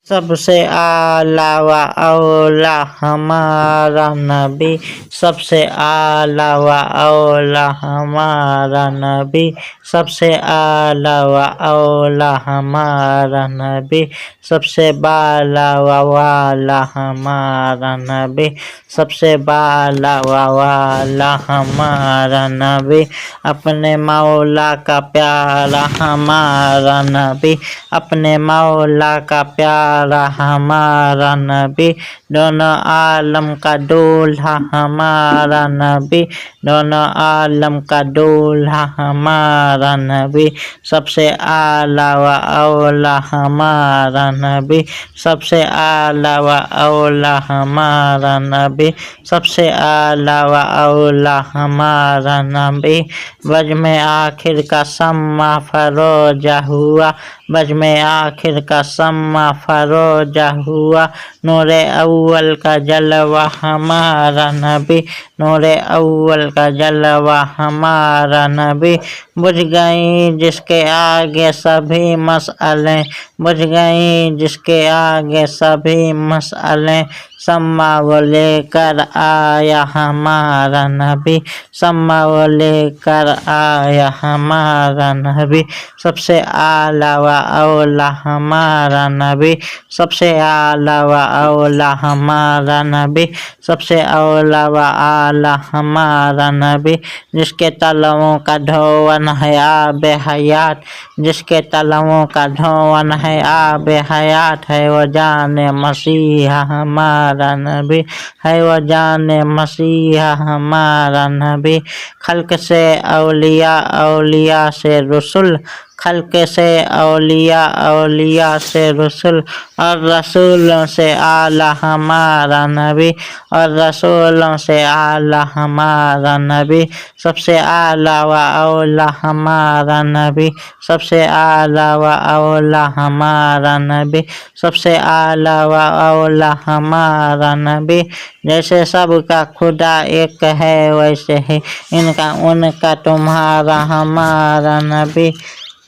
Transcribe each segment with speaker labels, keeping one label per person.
Speaker 1: सबसे आला व औला हमारा नबी, सबसे आला व औला हमारा नबी, सबसे आला व औला हमारा नबी, सबसे बाला व वाला हमारा नबी, सबसे बाला व वाला हमारा नबी, अपने मौला का प्यारा हमारा नबी, अपने मौला का प्यारा हमारा नबी, दोनों आलम का दूल्हा हमारा नबी, दोनों आलम का दूल्हा हमारा नबी, सबसे आला व औला हमारा नबी, सबसे आला व औला हमारा नबी, सबसे आला व औला हमारा नबी। बज में आखिर का सम्मा फरोजा हुआ, बज में आखिर का सम्मा फरोजा हुआ, नूरे अव्वल का जलवा हमारा नबी, नूरे अव्वल का जलवा हमारा नबी, बुझ गई जिसके आगे सभी मसअले, बुझ गई जिसके आगे सभी मसअले, सम्मा वो लेकर आया हमारा नबी, सम्मा वो लेकर आया हमारा नबी, सबसे आला व औला हमारा नबी, सबसे आला व औला हमारा नबी, सबसे औला व आला हमारा नबी, जिसके तलवों का धोवन है आब हयात, जिसके तलवों का धोवन है आब हयात, है वो जाने मसीहा हमारा नबी, है वो जाने मसीहा हमारा नबी, खल्क से औलिया औलिया से रसुल, खल्क से औलिया औलिया से रसुल, और रसूलों से आला हमारा नबी, और रसूलों से आला हमारा नबी, सबसे आला व औला हमारा नबी, सबसे आला व औला हमारा नबी, सबसे आला व औला हमारा नबी। जैसे सबका खुदा एक है वैसे ही इनका उनका तुम्हारा हमारा नबी,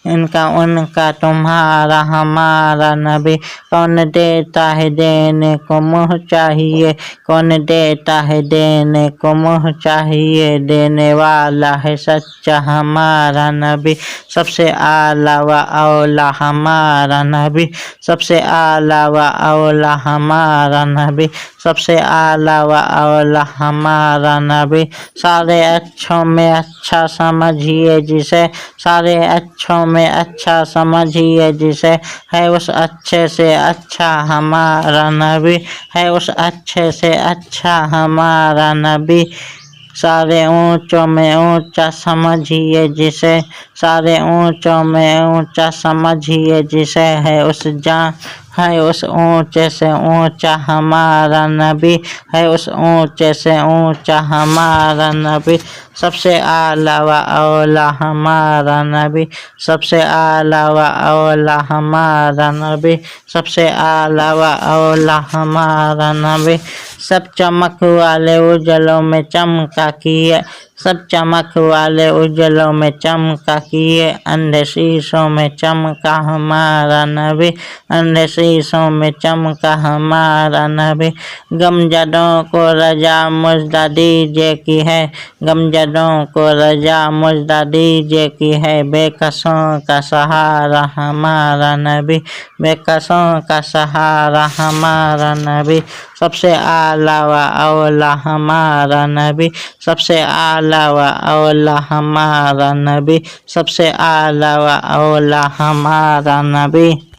Speaker 1: इनका उनका तुम्हारा हमारा नबी, कौन देता है देने को मुँह चाहिए, कौन देता है देने को मुँह चाहिए, देने वाला है सच्चा हमारा नबी, सबसे आला व औला हमारा नबी, सबसे आला व औला हमारा नबी, सबसे आला व औला हमारा नबी, सारे अच्छों में अच्छा समझिए जिसे, सारे अच्छों में अच्छा समझिए जिसे, है उस अच्छे से अच्छा हमारा नबी, है उस अच्छे से अच्छा हमारा नबी, सारे ऊंचों में ऊंचा समझिए जिसे, सारे ऊंचों में ऊंचा समझिए जिसे, है उस ऊंचे से ऊंचा हमारा नबी, है उस ऊंचे से ऊंचा हमारा नबी, सबसे आला व औला हमारा नबी, सबसे आला व औला हमारा नबी, सबसे आला व औला हमारा नबी, सब चमक वाले उजलों में चमका किए, सब चमक वाले उजलों में चमका किए, अंधे शीशों में चमका हमारा नबी, अंधे शीशों में चमका हमारा नबी, गमजदों को रजा मुजदा दीजिए की है, गमजदों को रजा मुजदा दीजिए की है, बेकसों का सहारा हमारा नबी, बेकसों का सहारा हमारा नबी, सबसे आला व औला हमारा नबी, सबसे आला व औला हमारा नबी, सबसे आला व औला हमारा नबी।